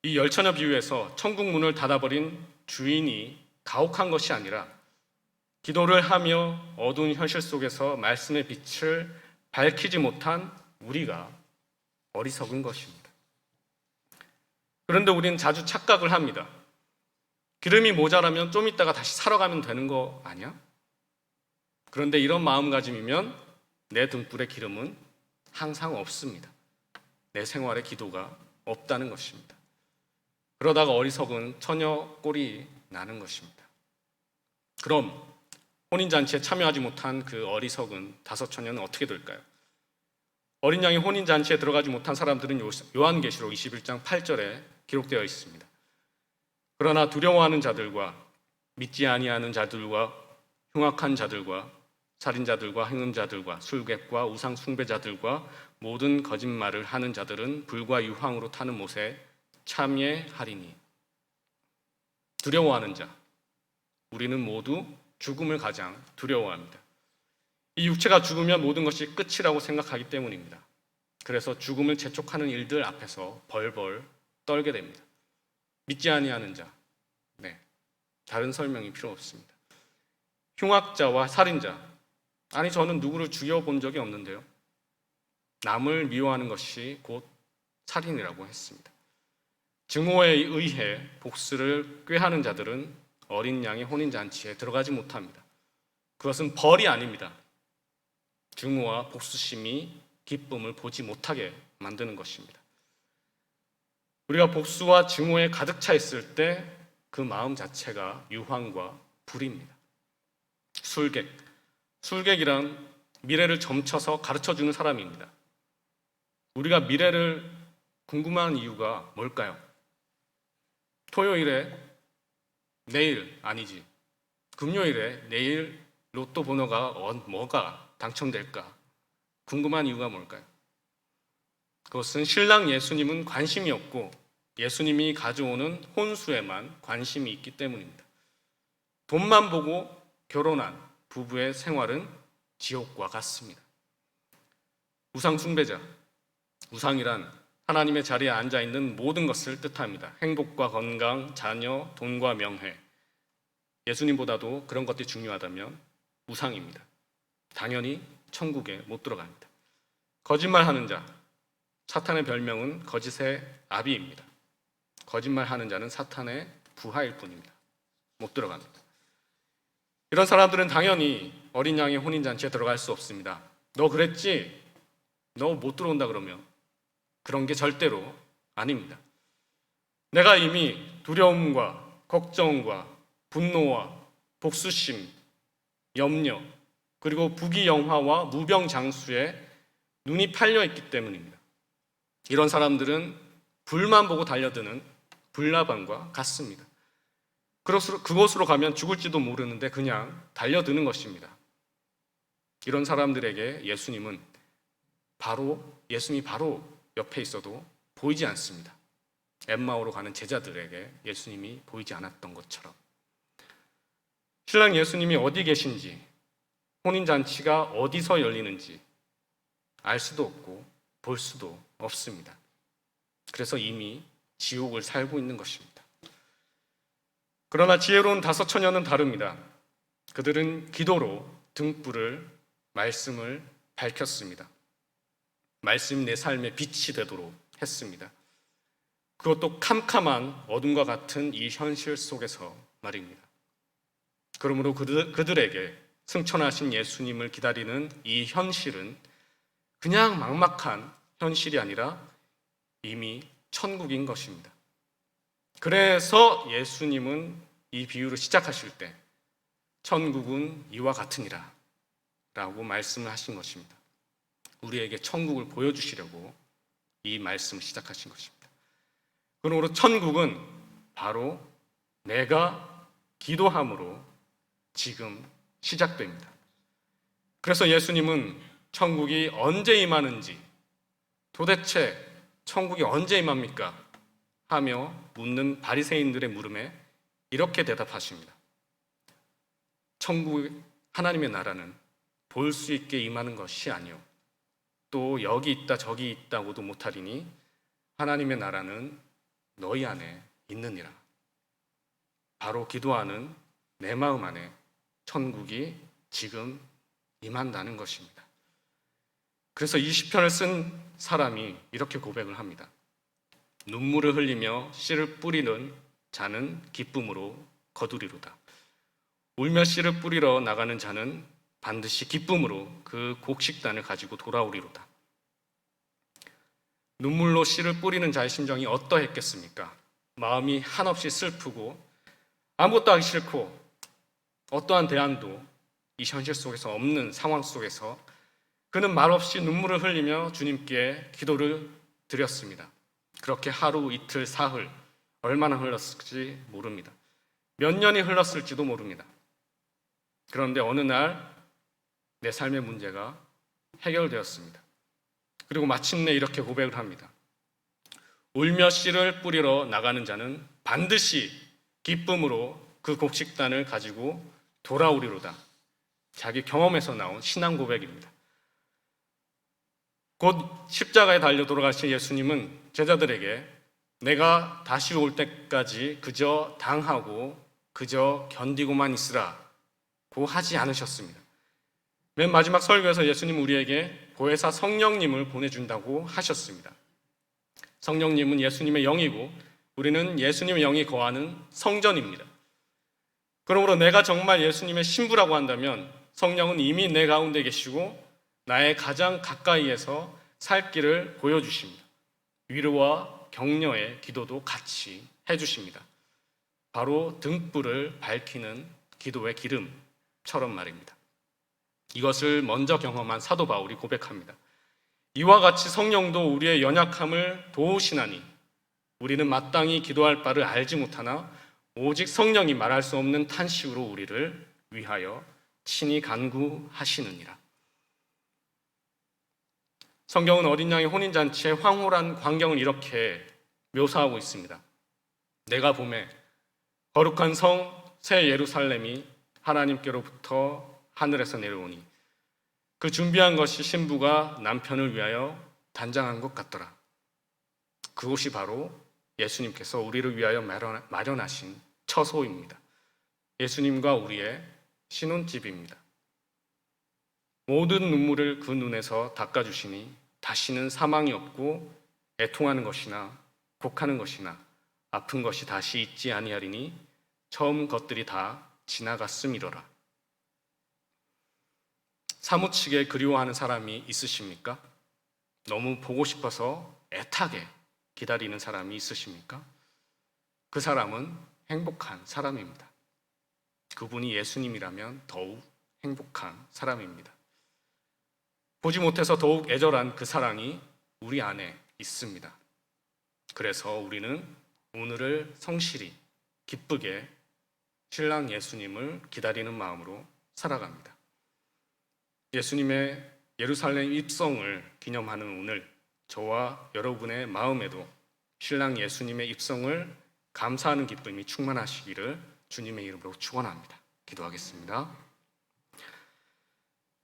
이 열처녀 비유에서 천국 문을 닫아버린 주인이 가혹한 것이 아니라 기도를 하며 어두운 현실 속에서 말씀의 빛을 밝히지 못한 우리가 어리석은 것입니다. 그런데 우리는 자주 착각을 합니다. 기름이 모자라면 좀 있다가 다시 사러 가면 되는 거 아니야? 그런데 이런 마음가짐이면 내 등불의 기름은 항상 없습니다. 내 생활에 기도가 없다는 것입니다. 그러다가 어리석은 처녀 꼴이 나는 것입니다. 그럼 혼인잔치에 참여하지 못한 그 어리석은 5 처녀는 어떻게 될까요? 어린 양의 혼인 잔치에 들어가지 못한 사람들은 요한계시록 21장 8절에 기록되어 있습니다. 그러나 두려워하는 자들과 믿지 아니하는 자들과 흉악한 자들과 살인자들과 행음자들과 술객과 우상 숭배자들과 모든 거짓말을 하는 자들은 불과 유황으로 타는 못에 참여하리니. 두려워하는 자, 우리는 모두 죽음을 가장 두려워합니다. 이 육체가 죽으면 모든 것이 끝이라고 생각하기 때문입니다. 그래서 죽음을 재촉하는 일들 앞에서 벌벌 떨게 됩니다. 믿지 아니하는 자, 다른 설명이 필요 없습니다. 흉악자와 살인자, 아니 저는 누구를 죽여본 적이 없는데요. 남을 미워하는 것이 곧 살인이라고 했습니다. 증오에 의해 복수를 꾀하는 자들은 어린 양의 혼인잔치에 들어가지 못합니다. 그것은 벌이 아닙니다. 증오와 복수심이 기쁨을 보지 못하게 만드는 것입니다. 우리가 복수와 증오에 가득 차 있을 때 그 마음 자체가 유황과 불입니다. 술객이란 미래를 점쳐서 가르쳐주는 사람입니다. 우리가 미래를 궁금한 이유가 뭘까요? 토요일에 내일 아니지, 금요일에 내일 로또 번호가 뭐가 당첨될까 궁금한 이유가 뭘까요? 그것은 신랑 예수님은 관심이 없고 예수님이 가져오는 혼수에만 관심이 있기 때문입니다. 돈만 보고 결혼한 부부의 생활은 지옥과 같습니다. 우상 숭배자, 우상이란 하나님의 자리에 앉아 있는 모든 것을 뜻합니다. 행복과 건강, 자녀, 돈과 명예. 예수님보다도 그런 것들이 중요하다면 우상입니다. 당연히 천국에 못 들어갑니다. 거짓말하는 자, 사탄의 별명은 거짓의 아비입니다. 거짓말하는 자는 사탄의 부하일 뿐입니다. 못 들어갑니다. 이런 사람들은 당연히 어린 양의 혼인잔치에 들어갈 수 없습니다. 너 그랬지? 너 못 들어온다 그러면 그런 게 절대로 아닙니다. 내가 이미 두려움과 걱정과 분노와 복수심, 염려, 그리고 부귀영화와 무병장수에 눈이 팔려있기 때문입니다. 이런 사람들은 불만 보고 달려드는 불나방과 같습니다. 그곳으로 가면 죽을지도 모르는데 그냥 달려드는 것입니다. 이런 사람들에게 예수님이 바로 옆에 있어도 보이지 않습니다. 엠마오로 가는 제자들에게 예수님이 보이지 않았던 것처럼. 신랑 예수님이 어디 계신지, 혼인잔치가 어디서 열리는지 알 수도 없고 볼 수도 없습니다. 그래서 이미 지옥을 살고 있는 것입니다. 그러나 지혜로운 다섯 처녀는 다릅니다. 그들은 기도로 등불을, 말씀을 밝혔습니다. 말씀이 내 삶의 빛이 되도록 했습니다. 그것도 캄캄한 어둠과 같은 이 현실 속에서 말입니다. 그러므로 그들에게 승천하신 예수님을 기다리는 이 현실은 그냥 막막한 현실이 아니라 이미 천국인 것입니다. 그래서 예수님은 이 비유를 시작하실 때 천국은 이와 같으니라 라고 말씀을 하신 것입니다. 우리에게 천국을 보여주시려고 이 말씀을 시작하신 것입니다. 그러므로 천국은 바로 내가 기도함으로 지금 시작됩니다. 그래서 예수님은 천국이 언제 임하는지, 도대체 천국이 언제 임합니까? 하며 묻는 바리새인들의 물음에 이렇게 대답하십니다. 천국, 하나님의 나라는 볼 수 있게 임하는 것이 아니요 또 여기 있다 저기 있다고도 못하리니 하나님의 나라는 너희 안에 있느니라. 바로 기도하는 내 마음 안에 천국이 지금 임한다는 것입니다. 그래서 이 시편을 쓴 사람이 이렇게 고백을 합니다. 눈물을 흘리며 씨를 뿌리는 자는 기쁨으로 거두리로다. 울며 씨를 뿌리러 나가는 자는 반드시 기쁨으로 그 곡식단을 가지고 돌아오리로다. 눈물로 씨를 뿌리는 자의 심정이 어떠했겠습니까? 마음이 한없이 슬프고 아무것도 하기 싫고 어떠한 대안도 이 현실 속에서 없는 상황 속에서 그는 말없이 눈물을 흘리며 주님께 기도를 드렸습니다. 그렇게 하루, 이틀, 사흘 얼마나 흘렀을지 모릅니다. 몇 년이 흘렀을지도 모릅니다. 그런데 어느 날 내 삶의 문제가 해결되었습니다. 그리고 마침내 이렇게 고백을 합니다. 울며 씨를 뿌리러 나가는 자는 반드시 기쁨으로 그 곡식단을 가지고 돌아오리로다. 자기 경험에서 나온 신앙 고백입니다. 곧 십자가에 달려 돌아가신 예수님은 제자들에게 내가 다시 올 때까지 그저 당하고 그저 견디고만 있으라고 하지 않으셨습니다. 맨 마지막 설교에서 예수님은 우리에게 보혜사 성령님을 보내준다고 하셨습니다. 성령님은 예수님의 영이고 우리는 예수님의 영이 거하는 성전입니다. 그러므로 내가 정말 예수님의 신부라고 한다면 성령은 이미 내 가운데 계시고 나의 가장 가까이에서 살 길을 보여주십니다. 위로와 격려의 기도도 같이 해주십니다. 바로 등불을 밝히는 기도의 기름처럼 말입니다. 이것을 먼저 경험한 사도 바울이 고백합니다. 이와 같이 성령도 우리의 연약함을 도우시나니 우리는 마땅히 기도할 바를 알지 못하나 오직 성령이 말할 수 없는 탄식으로 우리를 위하여 친히 간구하시느니라. 성경은 어린 양의 혼인잔치의 황홀한 광경을 이렇게 묘사하고 있습니다. 내가 보매 거룩한 성 새 예루살렘이 하나님께로부터 하늘에서 내려오니 그 준비한 것이 신부가 남편을 위하여 단장한 것 같더라. 그곳이 바로 예수님께서 우리를 위하여 마련하신 처소입니다. 예수님과 우리의 신혼집입니다. 모든 눈물을 그 눈에서 닦아주시니 다시는 사망이 없고 애통하는 것이나 곡하는 것이나 아픈 것이 다시 있지 아니하리니 처음 것들이 다 지나갔음이로라. 사무치게 그리워하는 사람이 있으십니까? 너무 보고 싶어서 애타게 기다리는 사람이 있으십니까? 그 사람은 행복한 사람입니다. 그분이 예수님이라면 더욱 행복한 사람입니다. 보지 못해서 더욱 애절한 그 사랑이 우리 안에 있습니다. 그래서 우리는 오늘을 성실히 기쁘게 신랑 예수님을 기다리는 마음으로 살아갑니다. 예수님의 예루살렘 입성을 기념하는 오늘 저와 여러분의 마음에도 신랑 예수님의 입성을 감사하는 기쁨이 충만하시기를 주님의 이름으로 축원합니다. 기도하겠습니다.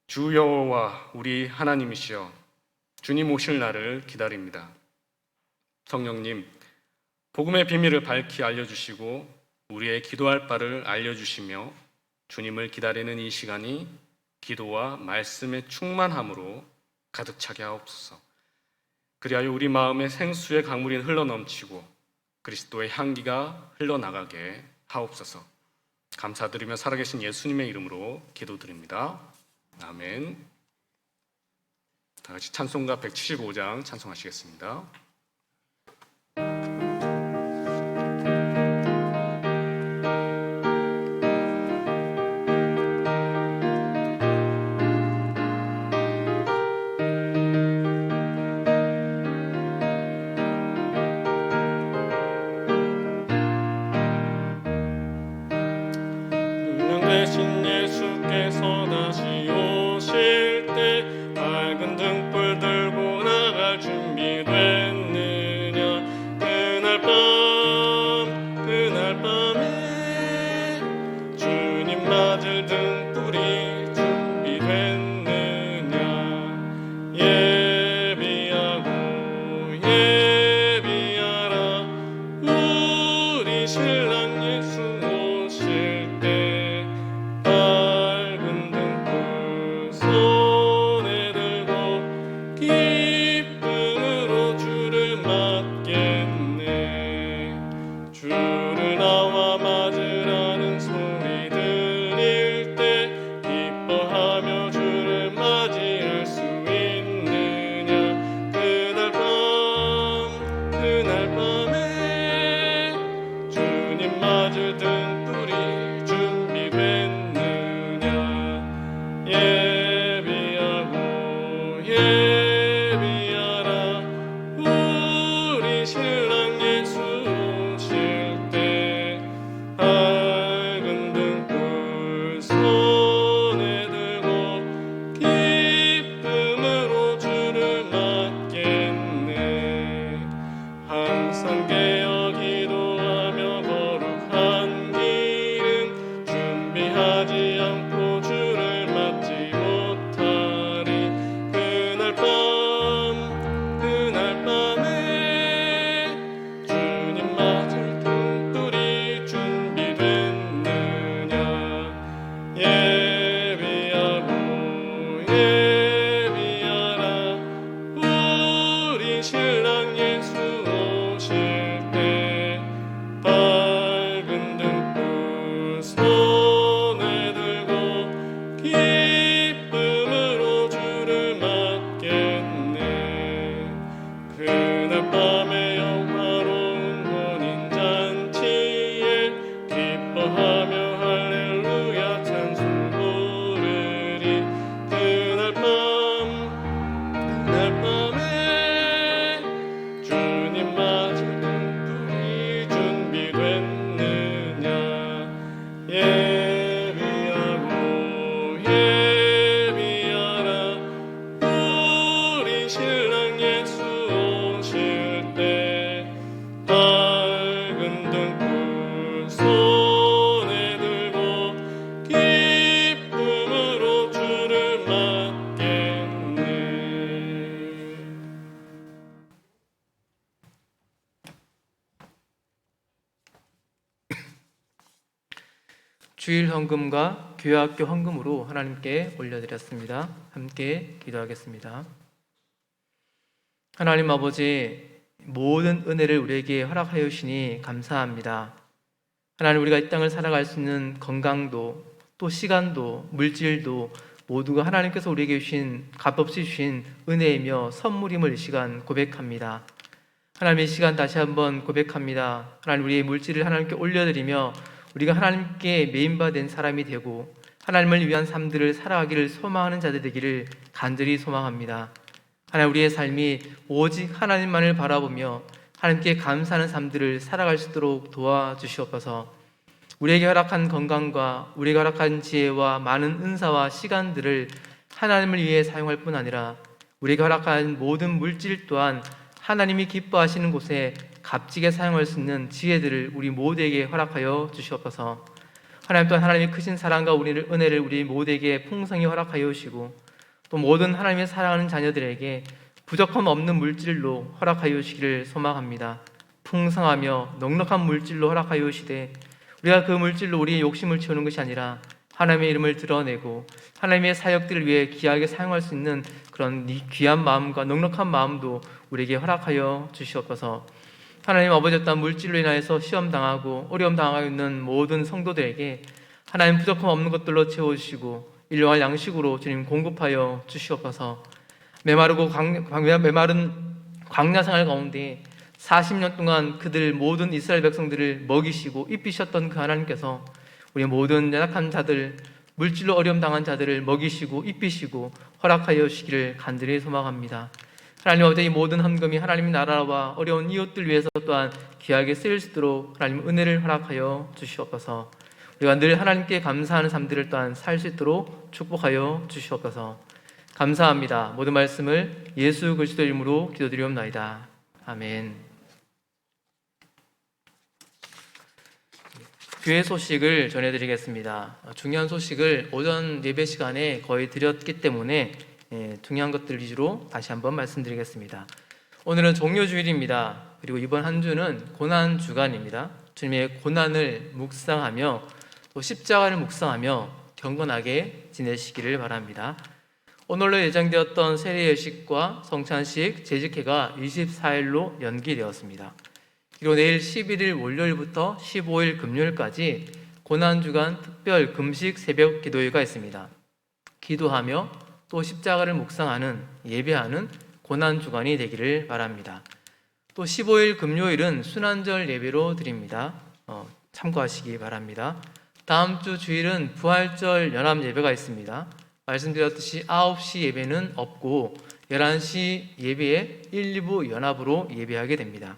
주 여호와 우리 하나님이시여 주님 오실 날을 기다립니다. 성령님 복음의 비밀을 밝히 알려주시고 우리의 기도할 바를 알려주시며 주님을 기다리는 이 시간이 기도와 말씀의 충만함으로 가득 차게 하옵소서. 그리하여 우리 마음에 생수의 강물이 흘러넘치고 그리스도의 향기가 흘러나가게 하옵소서. 감사드리며 살아계신 예수님의 이름으로 기도드립니다. 아멘. 다 같이 찬송가 175장 찬송하시겠습니다.
대신 예수께서 다시 오실 때 밝은 등불 들고 나갈 준비 됐느냐. 그날 밤에 주님 맞을 등불이 준비됐느냐. 예비하라 우리 신랑 예수 오실 때 밝은 등불 손에 들고
주일 헌금과 교회학교 헌금으로 하나님께 올려드렸습니다. 함께 기도하겠습니다. 하나님 아버지, 모든 은혜를 우리에게 허락하여 주시니 감사합니다. 하나님, 우리가 이 땅을 살아갈 수 있는 건강도 또 시간도 물질도 모두가 하나님께서 우리에게 주신 값없이 주신 은혜이며 선물임을 이 시간 고백합니다. 하나님, 이 시간 다시 한번 고백합니다. 하나님, 우리의 물질을 하나님께 올려드리며 우리가 하나님께 메인바된 사람이 되고 하나님을 위한 삶들을 살아가기를 소망하는 자들 되기를 간절히 소망합니다. 하나님, 우리의 삶이 오직 하나님만을 바라보며 하나님께 감사하는 삶들을 살아갈 수 있도록 도와주시옵소서. 우리에게 허락한 건강과 우리에게 허락한 지혜와 많은 은사와 시간들을 하나님을 위해 사용할 뿐 아니라 우리에게 허락한 모든 물질 또한 하나님이 기뻐하시는 곳에 값지게 사용할 수 있는 지혜들을 우리 모두에게 허락하여 주시옵소서. 하나님, 또한 하나님의 크신 사랑과 은혜를 우리 모두에게 풍성히 허락하여 주시고 또 모든 하나님의 사랑하는 자녀들에게 부족함 없는 물질로 허락하여 주시기를 소망합니다. 풍성하며 넉넉한 물질로 허락하여 주시되 우리가 그 물질로 우리의 욕심을 채우는 것이 아니라 하나님의 이름을 드러내고 하나님의 사역들을 위해 귀하게 사용할 수 있는 그런 귀한 마음과 넉넉한 마음도 우리에게 허락하여 주시옵소서. 하나님 아버지, 어떤 물질로 인하여서 시험당하고 어려움 당하고 있는 모든 성도들에게 하나님 부족함 없는 것들로 채워주시고 일용할 양식으로 주님 공급하여 주시옵소서. 메마른 광야 생활 가운데 40년 동안 그들 모든 이스라엘 백성들을 먹이시고 입히셨던 그 하나님께서 우리 모든 연약한 자들, 물질로 어려움 당한 자들을 먹이시고 입히시고 허락하여 주시기를 간절히 소망합니다. 하나님 아버지, 이 모든 헌금이 하나님의 나라와 어려운 이웃들 위해서 또한 귀하게 쓰일 수 있도록 하나님 은혜를 허락하여 주시옵소서. 우리가 늘 하나님께 감사하는 삶들을 또한 살 수 있도록 축복하여 주시옵소서. 감사합니다. 모든 말씀을 예수 그리스도 이름으로 기도드리옵나이다. 아멘. 교회 소식을 전해드리겠습니다. 중요한 소식을 오전 예배 시간에 거의 드렸기 때문에 중요한 것들 위주로 다시 한번 말씀드리겠습니다. 오늘은 종료주일입니다. 그리고 이번 한 주는 고난 주간입니다. 주님의 고난을 묵상하며 또 십자가를 묵상하며 경건하게 지내시기를 바랍니다. 오늘로 예정되었던 세례예식과 성찬식, 재직회가 24일로 연기되었습니다. 그리고 내일 11일 월요일부터 15일 금요일까지 고난주간 특별 금식 새벽 기도회가 있습니다. 기도하며 또 십자가를 묵상하는, 예배하는 고난주간이 되기를 바랍니다. 또 15일 금요일은 순환절 예배로 드립니다. 참고하시기 바랍니다. 다음 주 주일은 부활절 연합 예배가 있습니다. 말씀드렸듯이 9시 예배는 없고 11시 예배에 1, 2부 연합으로 예배하게 됩니다.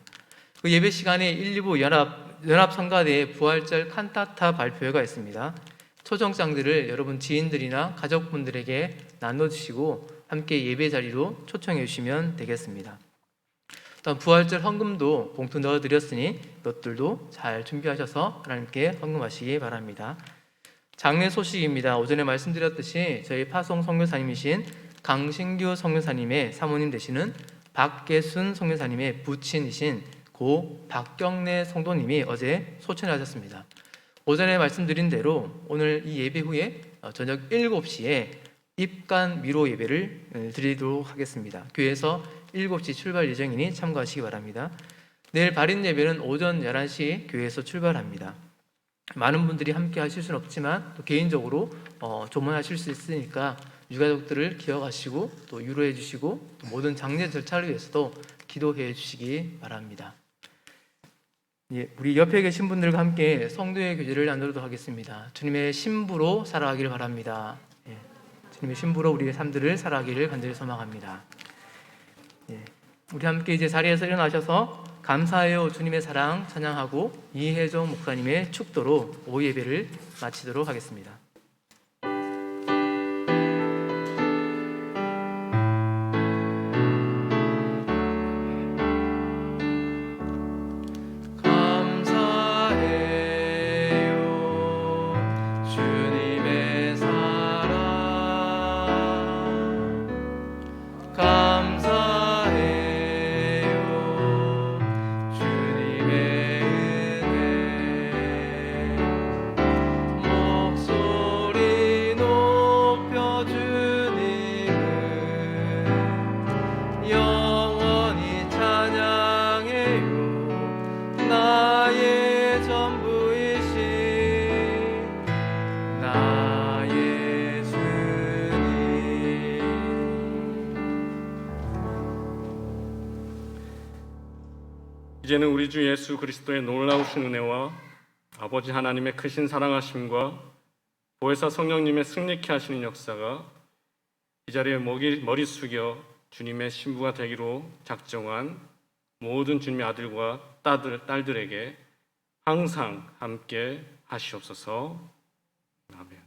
그 예배 시간에 1, 2부 연합 성가대의 부활절 칸타타 발표회가 있습니다. 초청장들을 여러분 지인들이나 가족분들에게 나눠주시고 함께 예배 자리로 초청해 주시면 되겠습니다. 또한 부활절 헌금도 봉투 넣어드렸으니 이것들도 잘 준비하셔서 하나님께 헌금하시기 바랍니다. 장례 소식입니다. 오전에 말씀드렸듯이 저희 파송 선교사님이신 강신규 선교사님의 사모님 되시는 박계순 선교사님의 부친이신 고 박경래 성도님이 어제 소천하셨습니다. 오전에 말씀드린 대로 오늘 이 예배 후에 저녁 7시에 입간 미로 예배를 드리도록 하겠습니다. 교회에서 7시 출발 예정이니 참고하시기 바랍니다. 내일 발인 예배는 오전 11시 교회에서 출발합니다. 많은 분들이 함께 하실 수는 없지만 또 개인적으로 조문하실 수 있으니까 유가족들을 기억하시고 또 위로해 주시고 또 모든 장례 절차를 위해서도 기도해 주시기 바랍니다. 우리 옆에 계신 분들과 함께 성도의 교제를 나누도록 하겠습니다. 주님의 신부로 살아가기를 바랍니다. 주님의 신부로 우리의 삶들을 살아가기를 간절히 소망합니다. 우리 함께 이제 자리에서 일어나셔서 감사해요 주님의 사랑 찬양하고 이혜종 목사님의 축도로 오후 예배를 마치도록 하겠습니다.
주님의 은혜 이제는 우리 주 예수 그리스도의 놀라우신 은혜와 아버지 하나님의 크신 사랑하심과 보혜사 성령님의 승리케 하시는 역사가 이 자리에 머리 숙여 주님의 신부가 되기로 작정한 모든 주님의 아들과 딸들에게 항상 함께 하시옵소서. 아멘.